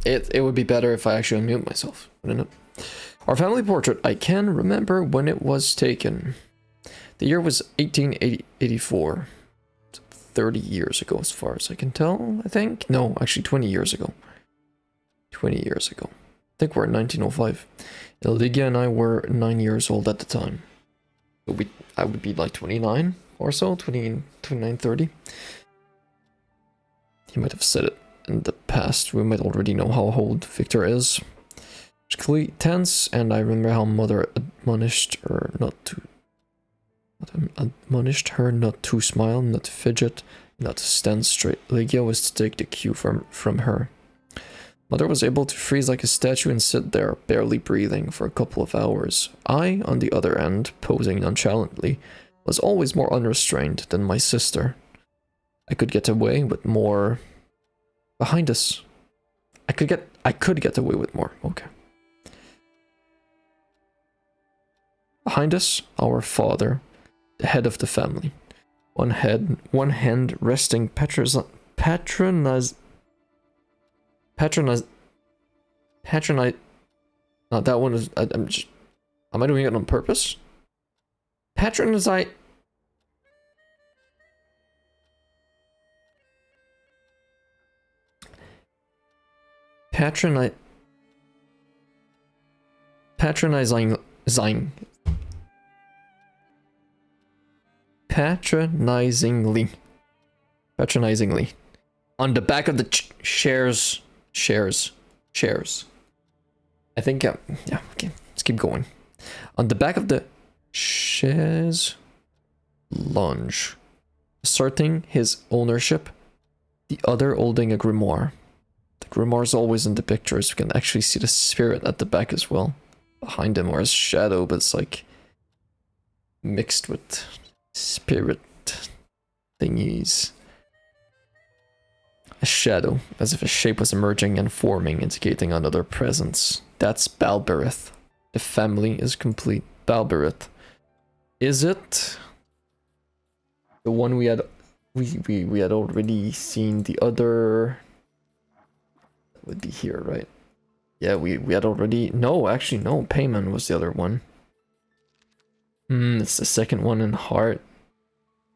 it would be better if I actually unmute myself, wouldn't it? Our family portrait. I can remember when it was taken. The year was 1884. 30 years ago, as far as I can tell, I think. No, actually 20 years ago. 20 years ago. I think we're in 1905. Lygia and I were 9 years old at the time. So I would be like 29 or so, 29, 30. He might have said it in the past. We might already know how old Victor is. It's clearly tense, and I remember how mother admonished her not to smile, not to fidget, not to stand straight. Lygia was to take the cue from her. Mother was able to freeze like a statue and sit there, barely breathing, for a couple of hours. I, on the other end, posing nonchalantly, was always more unrestrained than my sister. I could get away with more. Behind us. I could get away with more. Okay. Behind us, our father, the head of the family. One hand resting patronize. No, that one is. Am I doing it on purpose? Patronize. Patronizingly. On the back of the shares. I think, yeah, okay, let's keep going. On the back of the chaise lunge, asserting his ownership, the other holding a grimoire. The grimoire's always in the pictures. We can actually see the spirit at the back as well. Behind him, or his shadow, but it's like mixed with spirit thingies. A shadow, as if a shape was emerging and forming, indicating another presence. That's Balberith. The family is complete. Balberith. Is it the one we had already seen? The other that would be here, right? Yeah, we had already. No, actually, no. Payman was the other one. It's the second one in Heart.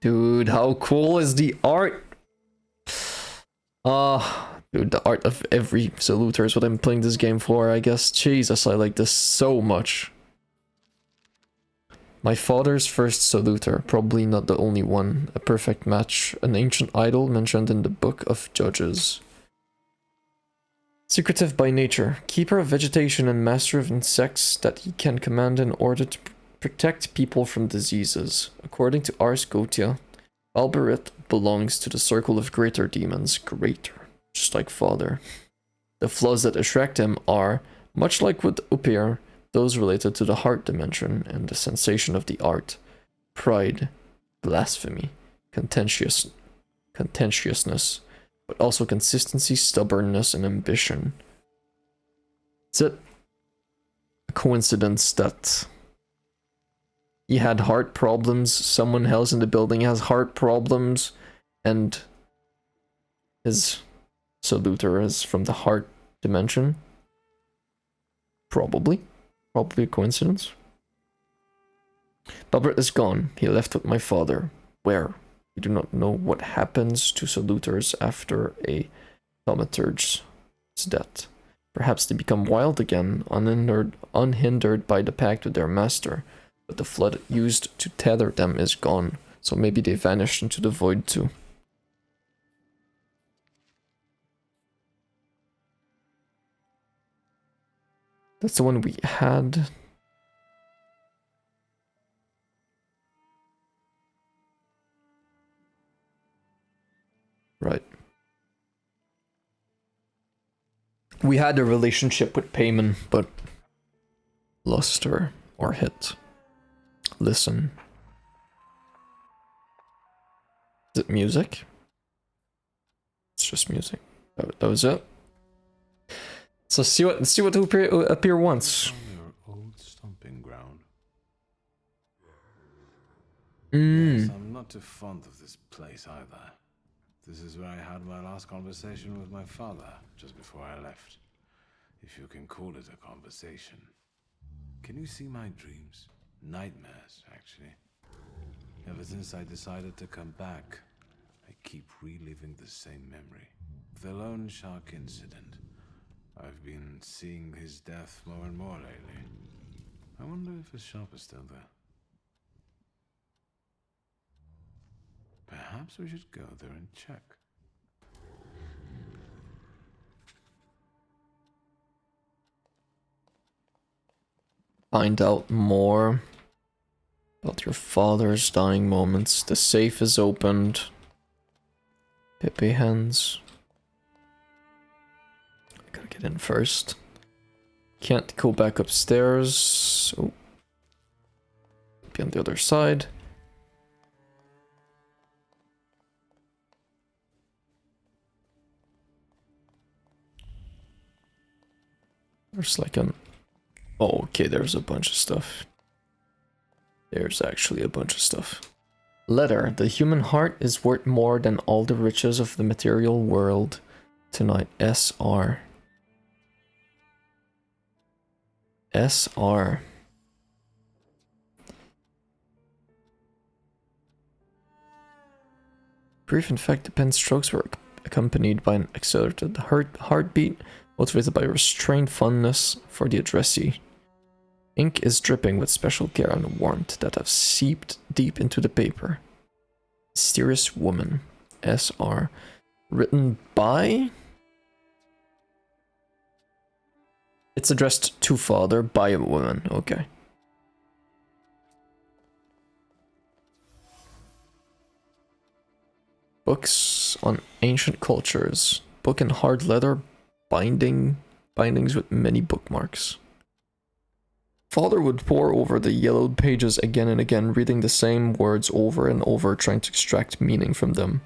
Dude, how cool is the art? Dude, the art of every Saluter is what I'm playing this game for, I guess. Jesus, I like this so much. My father's first Saluter, probably not the only one. A perfect match, an ancient idol mentioned in the Book of Judges. Secretive by nature, keeper of vegetation and master of insects that he can command in order to protect people from diseases. According to Ars Gotia, Alberith belongs to the circle of greater demons. Greater, just like father. The flaws that attract him are, much like with Upir, those related to the heart dimension and the sensation of the art. Pride, blasphemy, contentiousness, but also consistency, stubbornness, and ambition. Is it a coincidence that he had heart problems, someone else in the building has heart problems, and his Saluter is from the heart dimension? Probably a coincidence. Albert is gone. He left with my father. Where? We do not know what happens to Saluters after a Thaumaturge's death. Perhaps they become wild again, unhindered by the pact with their master. But the flood used to tether them is gone, so maybe they vanished into the void too. That's the one we had. Right. We had a relationship with Payman, but lost her or hit. Listen. Is it music? It's just music. That was it. So see what Upir wants. Your old stomping ground. Yes, I'm not too fond of this place either. This is where I had my last conversation with my father just before I left. if you can call it a conversation. Can you see my dreams? Nightmares, actually. Ever since I decided to come back, I keep reliving the same memory. The loan shark incident. I've been seeing his death more and more lately. I wonder if his shop is still there. Perhaps we should go there and check. Find out more about your father's dying moments. The safe is opened. Pepe hands. I gotta get in first. Can't go back upstairs. Oh. Be on the other side. There's like an... Oh, okay, there's a bunch of stuff. There's actually a bunch of stuff. Letter. The human heart is worth more than all the riches of the material world. Tonight. SR. SR. Brief in fact, the pen strokes were accompanied by an accelerated heartbeat, motivated by restrained fondness for the addressee. Ink is dripping with special care and warmth that have seeped deep into the paper. Mysterious woman. SR. Written by? It's addressed to father by a woman. Okay. Books on ancient cultures. Book in hard leather. Bindings with many bookmarks. Father would pore over the yellowed pages again and again, reading the same words over and over, trying to extract meaning from them.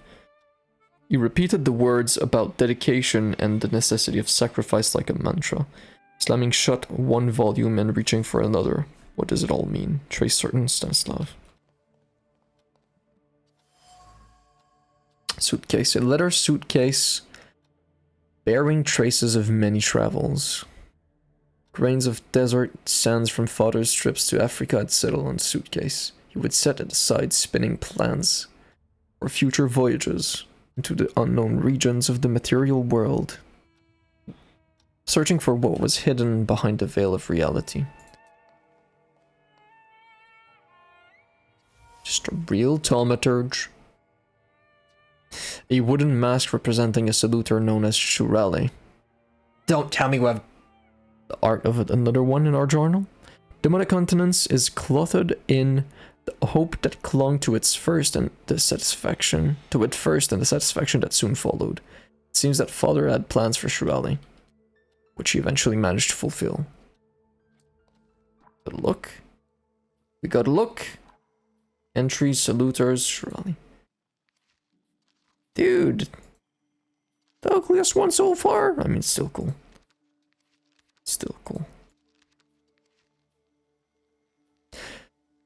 He repeated the words about dedication and the necessity of sacrifice like a mantra, slamming shut one volume and reaching for another. What does it all mean? Trace certain, Stanislav. Suitcase. A leather suitcase bearing traces of many travels. Grains of desert sands from father's trips to Africa had settled on the suitcase. He would set it aside, spinning plans for future voyages into the unknown regions of the material world, searching for what was hidden behind the veil of reality. Just a real Thaumaturge. A wooden mask representing a saluter known as Shurale. Don't tell me we have the art of another one in our journal. Demonic countenance is clothed in the hope that clung to its first and the satisfaction that soon followed. It seems that father had plans for Shurale, which he eventually managed to fulfill. But look. We got a look. Entries, saluters, Shurale. Dude. The ugliest one so far. I mean, still cool. Still cool.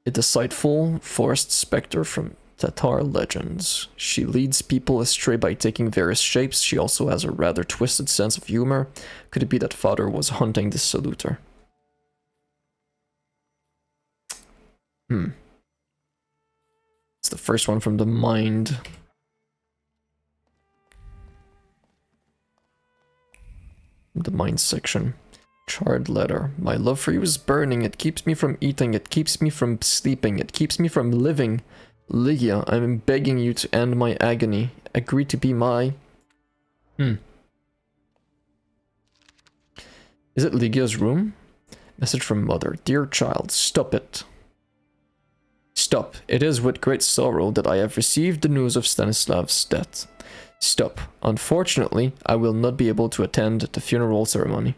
A deceitful forest specter from Tatar legends. She leads people astray by taking various shapes. She also has a rather twisted sense of humor. Could it be that father was hunting this saluter? It's the first one from the mind. The mind section. Charred letter. My love for you is burning. It keeps me from eating. It keeps me from sleeping. It keeps me from living. Lygia, I'm begging you to end my agony. Agree to be my... Is it Lygia's room? Message from mother. Dear child, stop it. Stop. It is with great sorrow that I have received the news of Stanislav's death. Stop. Unfortunately, I will not be able to attend the funeral ceremony.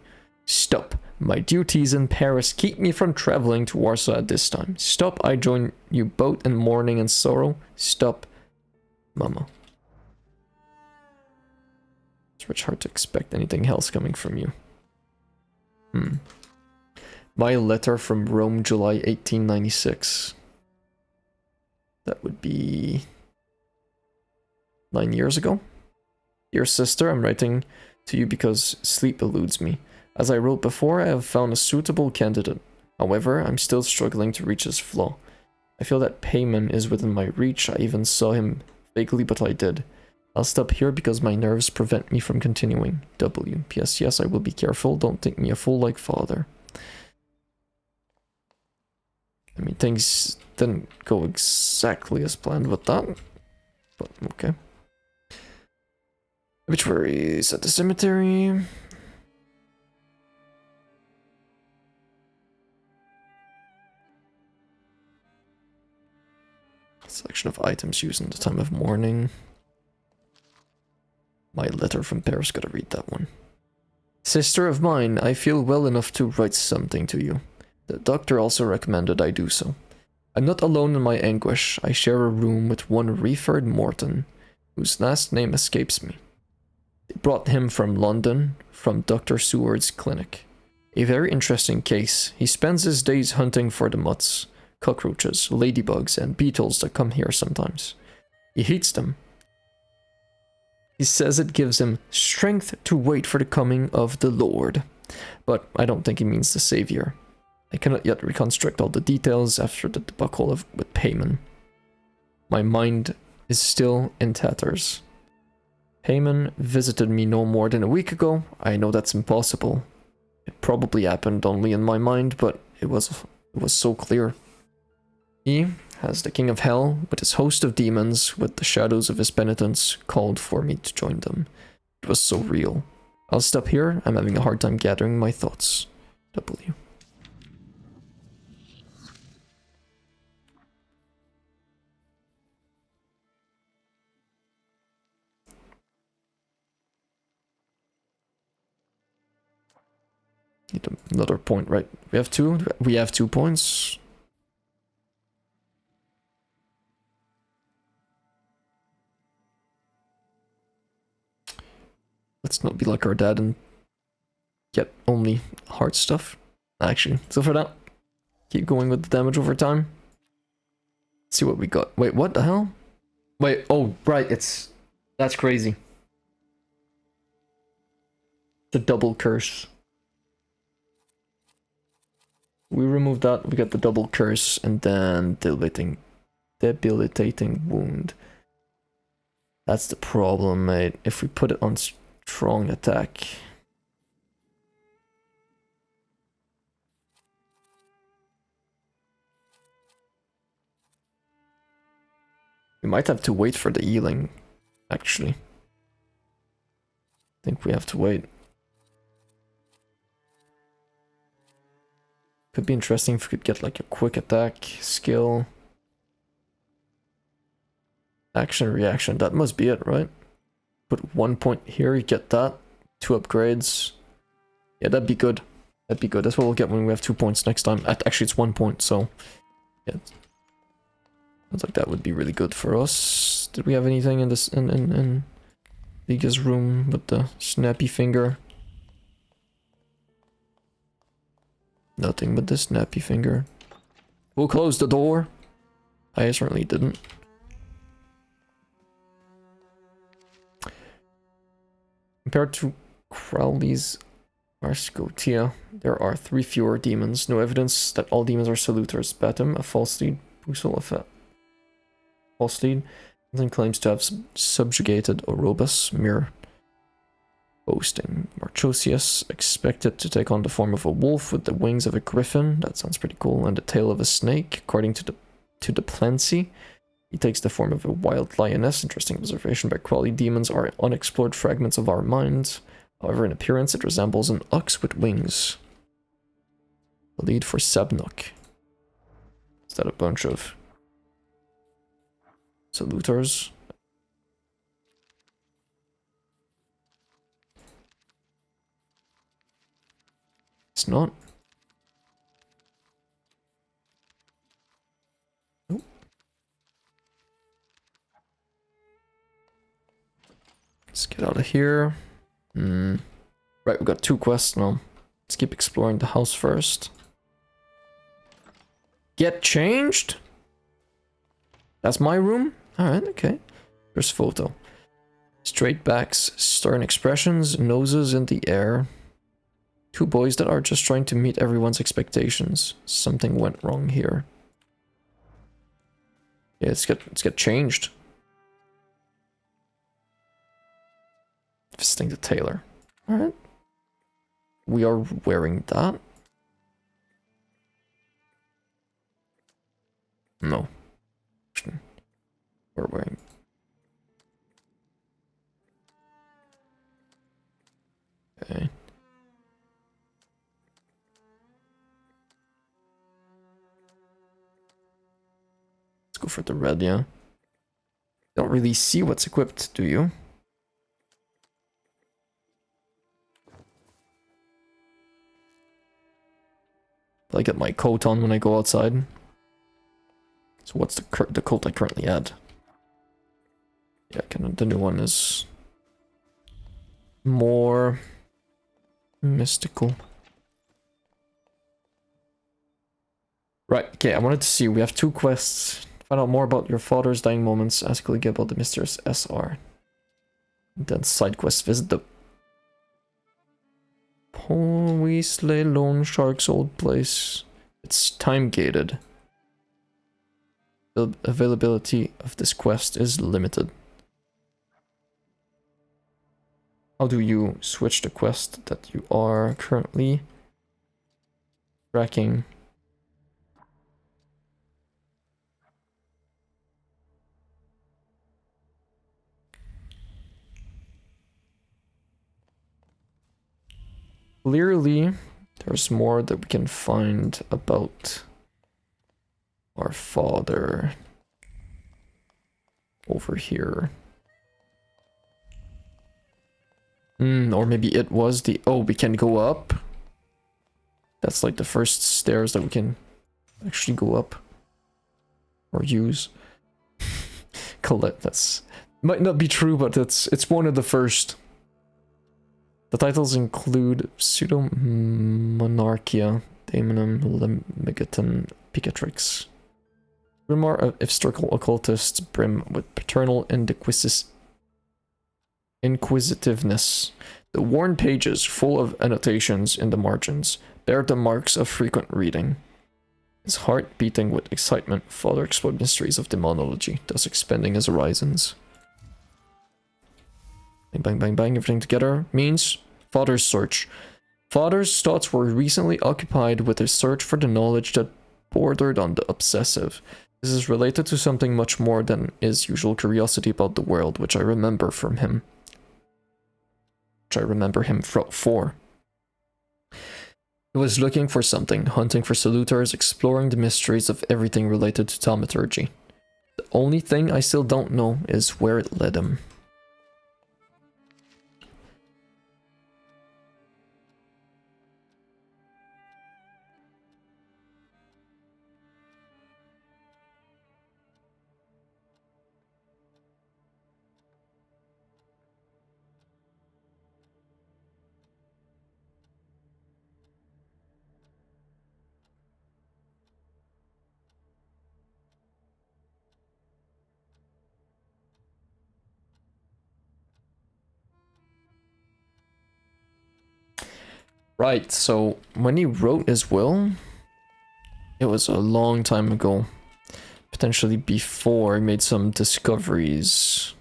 Stop. My duties in Paris keep me from traveling to Warsaw at this time. Stop. I join you both in mourning and sorrow. Stop. Mama. It's much hard to expect anything else coming from you. My letter from Rome, July 1896. That would be 9 years ago. Dear sister, I'm writing to you because sleep eludes me. As I wrote before, I have found a suitable candidate. However, I'm still struggling to reach his flaw. I feel that payment is within my reach. I even saw him vaguely, but I did. I'll stop here because my nerves prevent me from continuing. W. P.S. Yes, I will be careful. Don't think me a fool like father. I mean, things didn't go exactly as planned with that. But, okay. Obituaries at the cemetery. Selection of items used in the time of mourning. My letter from Paris, gotta read that one. Sister of mine, I feel well enough to write something to you. The doctor also recommended I do so. I'm not alone in my anguish. I share a room with one Reeford Morton, whose last name escapes me. They brought him from London, from Dr. Seward's clinic. A very interesting case. He spends his days hunting for the mutts, cockroaches, ladybugs, and beetles that come here sometimes. He hates them. He says it gives him strength to wait for the coming of the Lord. But I don't think he means the Savior. I cannot yet reconstruct all the details after the debacle with Payman. My mind is still in tatters. Payman visited me no more than a week ago. I know that's impossible. It probably happened only in my mind, but it was so clear. He, as the King of Hell, with his host of demons, with the shadows of his penitents, called for me to join them. It was so real. I'll stop here. I'm having a hard time gathering my thoughts. W. Need another point, right? We have two? We have 2 points. Let's not be like our dad and get only hard stuff. Actually, so for that, keep going with the damage over time. Let's see what we got. Wait, what the hell? Wait, oh, right, that's crazy. The double curse. We remove that, we get the double curse, and then debilitating wound. That's the problem, mate. If we put it on strong attack. We might have to wait for the healing, actually. I think we have to wait. Could be interesting if we could get like a quick attack skill. Action, reaction, that must be it, right? Put 1 point here, you get that. 2 upgrades. Yeah, that'd be good. That'd be good. That's what we'll get when we have 2 points next time. Actually, it's 1 point, so... yeah. Sounds like that would be really good for us. Did we have anything in this... in Liga's room with the snappy finger? Nothing but the snappy finger. We'll close the door. I certainly didn't. Compared to Crowley's Arscotia, there are 3 fewer demons. No evidence that all demons are saluters. Batum, a false lead. Puzzle, a false lead. Nothing claims to have subjugated Orobus. Mere boasting. Marchosius, expected to take on the form of a wolf with the wings of a griffin. That sounds pretty cool. And the tail of a snake. According to the Plency, he takes the form of a wild lioness. Interesting observation by Crowley. Demons are unexplored fragments of our minds. However, in appearance, it resembles an ox with wings. The lead for Sabnuk. Is that a bunch of saluters? It's not. Nope. Let's get out of here. Right, we got 2 quests now. Let's keep exploring the house first. Get changed? That's my room? Alright, okay. There's photo. Straight backs, stern expressions, noses in the air. Two boys that are just trying to meet everyone's expectations. Something went wrong here. Yeah, let's get changed. Visiting the tailor. Alright. We are wearing that. No. We're wearing... Okay. Let's go for the red, yeah. Don't really see what's equipped, do you? I get my coat on when I go outside. So what's the coat I currently had? Yeah, the new one is more mystical. Right, okay, I wanted to see, we have 2 quests. Find out more about your father's dying moments, ask Colleague about the mysterious SR. Then side quest, visit the Weasley Lone Shark's old place. It's time gated. The availability of this quest is limited. How do you switch the quest that you are currently tracking? Clearly, there's more that we can find about our father over here. Or maybe it was the... Oh, we can go up. That's like the first stairs that we can actually go up. Or use. Collect, that's... Might not be true, but it's one of the first. The titles include Pseudo-Monarchia, Daemonum, Lemigaton, Picatrix. Grimoire of historical occultists brim with paternal inquisitiveness. The worn pages, full of annotations in the margins, bear the marks of frequent reading. His heart beating with excitement, father explored mysteries of demonology, thus expanding his horizons. Bang, bang, bang, bang, everything together means father's search. Father's thoughts were recently occupied with a search for the knowledge that bordered on the obsessive. This is related to something much more than his usual curiosity about the world, which I remember from him. For. He was looking for something, hunting for salutars, exploring the mysteries of everything related to thaumaturgy. The only thing I still don't know is where it led him. Right, so when he wrote his will, it was a long time ago. Potentially before he made some discoveries.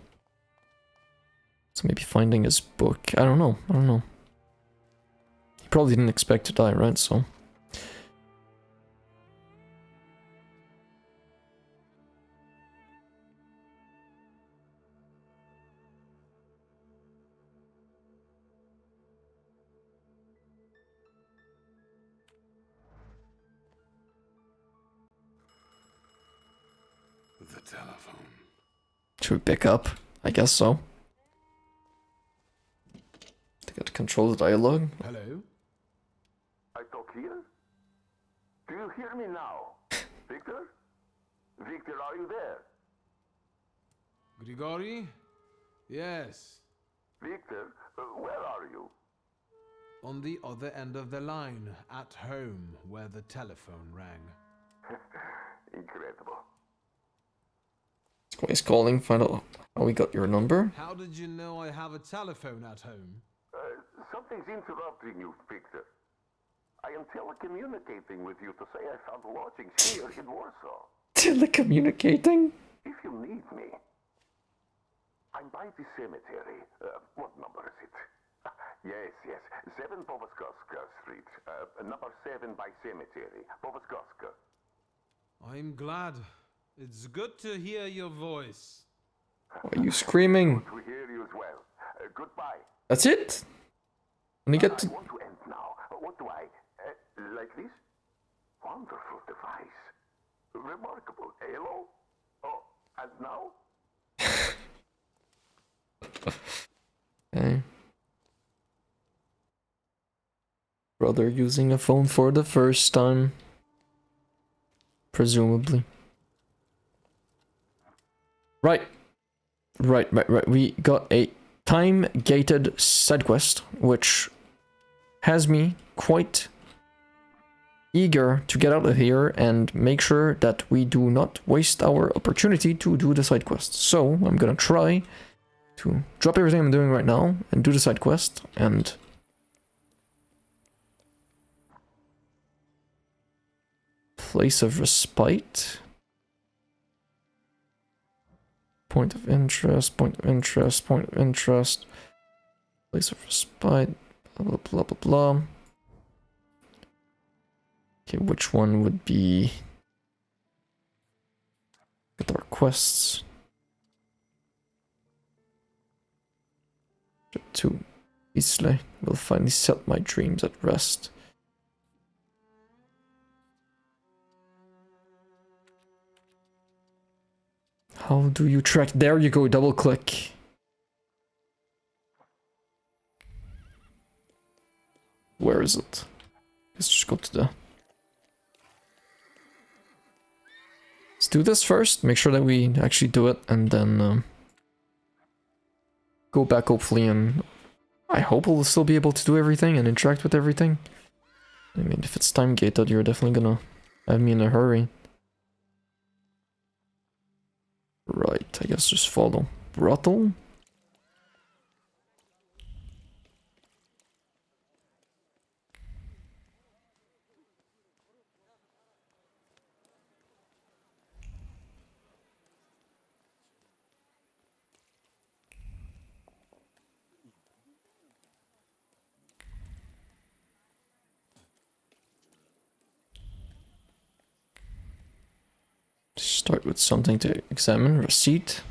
So maybe finding his book. I don't know. He probably didn't expect to die, right? So... The telephone. Should we pick up? I guess so. I got to control the dialogue. Hello? I talk here? Do you hear me now? Victor? Victor, are you there? Grigori? Yes. Victor, where are you? On the other end of the line, at home, where the telephone rang. Incredible. He's calling, find out how we got your number. How did you know I have a telephone at home? Something's interrupting you, Victor. I am telecommunicating with you to say I found lodgings here in Warsaw. Telecommunicating? If you need me, I'm by the cemetery. What number is it? Yes. 7 Powaskowska Street. Number 7 by cemetery. Powaskowska. I'm glad. It's good to hear your voice. Why are you screaming? To hear you as well. Goodbye. That's it? When you get I to... want to end now. What do I? Like this? Wonderful device. Remarkable. Hello? Oh, and now? Okay. Brother using a phone for the first time. Presumably. Right. We got a time-gated side quest, which has me quite eager to get out of here and make sure that we do not waste our opportunity to do the side quest. So I'm gonna try to drop everything I'm doing right now and do the side quest, and place of respite, point of interest, place of respite, blah blah blah. Okay, which one would be with our quests? To Isle will finally set my dreams at rest. How do you track? There you go, double click. Where is it? Let's just go to the... Let's do this first, make sure that we actually do it, and then go back hopefully, and I hope we'll still be able to do everything and interact with everything. I mean, if it's time gated, you're definitely gonna have me in a hurry. Right, I guess just follow. Brothel? Start with something to examine. Receipt.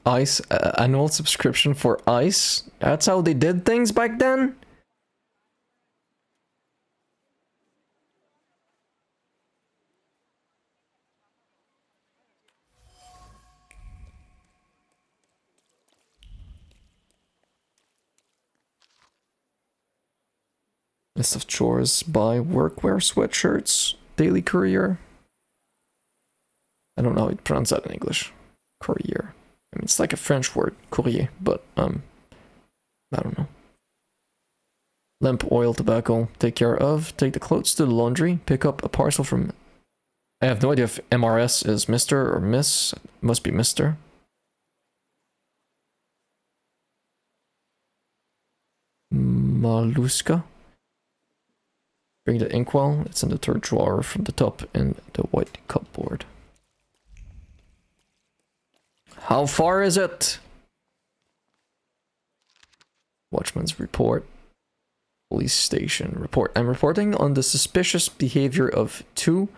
Ice, annual subscription for Ice? That's how they did things back then? List of chores by workwear, sweatshirts, daily courier. I don't know how you pronounce that in English. Courier. I mean, it's like a French word, courrier, but, I don't know. Lamp, oil, tobacco, take care of. Take the clothes to the laundry. Pick up a parcel from... I have no idea if MRS is Mr. or Miss. Must be Mr. Maluska. Bring the inkwell. It's in the third drawer from the top in the white cupboard. How far is it? Watchman's report. Police station report. I'm reporting on the suspicious behavior of 2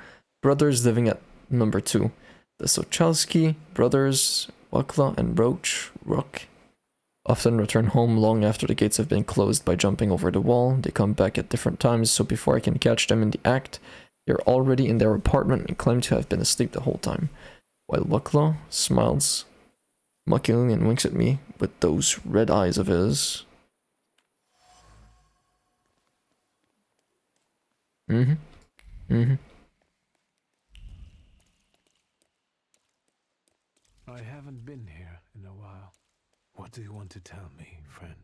brothers living at number 2. The Sochalski brothers, Wakla and Rook, often return home long after the gates have been closed by jumping over the wall. They come back at different times, so before I can catch them in the act, they're already in their apartment and claim to have been asleep the whole time. While Wakla smiles mockingly and winks at me with those red eyes of his. I haven't been here in a while. What do you want to tell me, friend?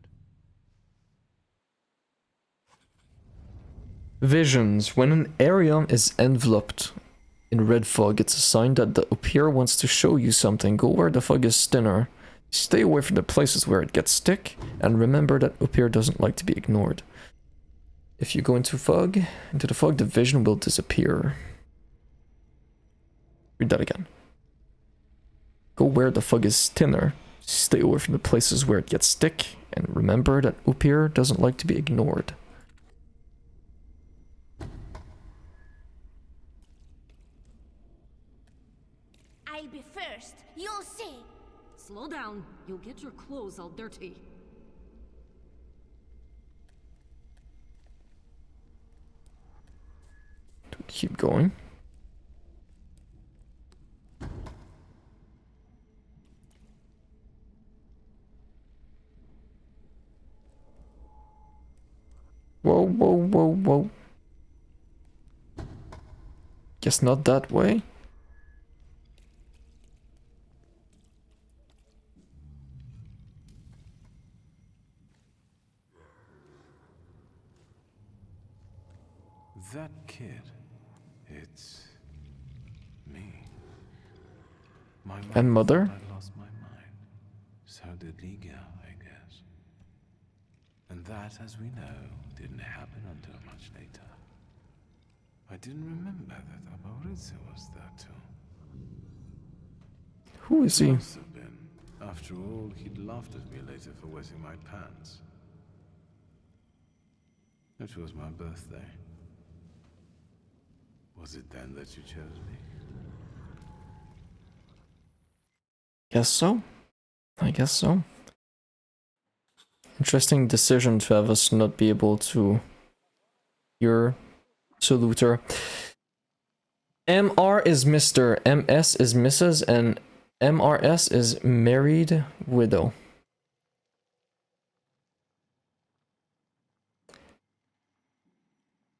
Visions. When an area is enveloped in red fog, it's a sign that the Upir wants to show you something. Go where the fog is thinner. Stay away from the places where it gets thick, and remember that up here doesn't like to be ignored. If you go into the fog, the vision will disappear. Read that again. Go where the fog is thinner. Stay away from the places where it gets thick, and remember that up here doesn't like to be ignored. I'll be first. You'll see. Slow down. You'll get your clothes all dirty. Keep going. Whoa, whoa, whoa, whoa. Guess not that way. That kid, it's me. My And mother? thought I lost my mind. So did Liga, I guess. And that, as we know, didn't happen until much later. I didn't remember that Thaumaturge was there too. Who is he? Must have been. After all, he'd laughed at me later for wetting my pants. It was my birthday. Was it then that you chose me? Guess so. I guess so. Interesting decision to have us not be able to hear Saluter. MR is Mr., MS is Mrs., and MRS is married widow.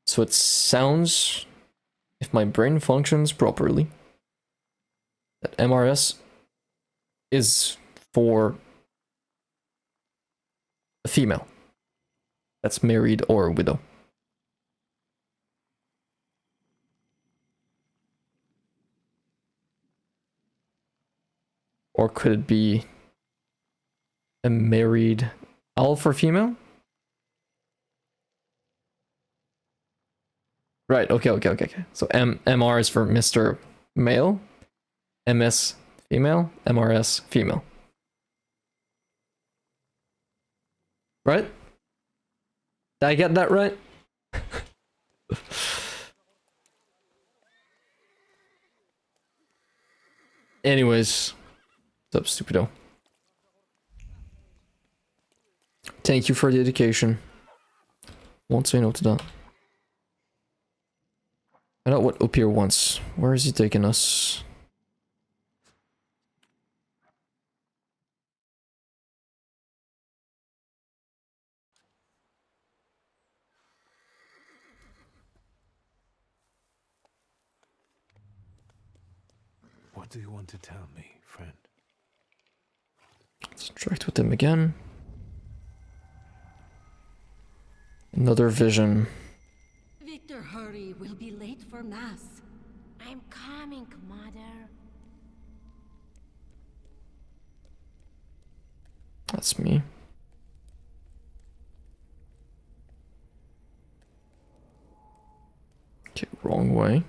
So it sounds, if my brain functions properly, that MRS is for a female that's married or a widow. Or could it be a married L for female? Right, okay. So MR is for Mr. Male, MS female, MRS female. Right? Did I get that right? Anyways, what's up, stupido? Thank you for the education. Won't say no to that. Find out what Upir wants. Where is he taking us? What do you want to tell me, friend? Let's interact with him again. Another vision. Victor, hurry. We'll be late for mass. I'm coming, Mother. That's me. Okay, wrong way.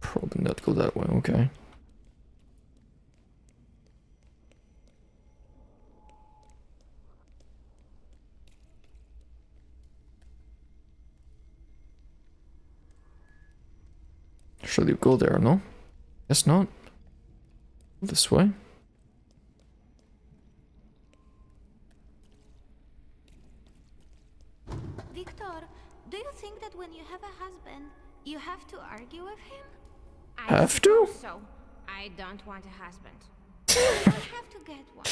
Probably not go that way, okay. Should you go there, no? Guess not. This way. Victor, do you think that when you have a husband, you have to argue with him? Have to? So, I don't want a husband. I have to get one.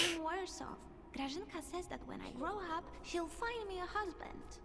I'm worse off. Grażynka says that when I grow up, she'll find me a husband.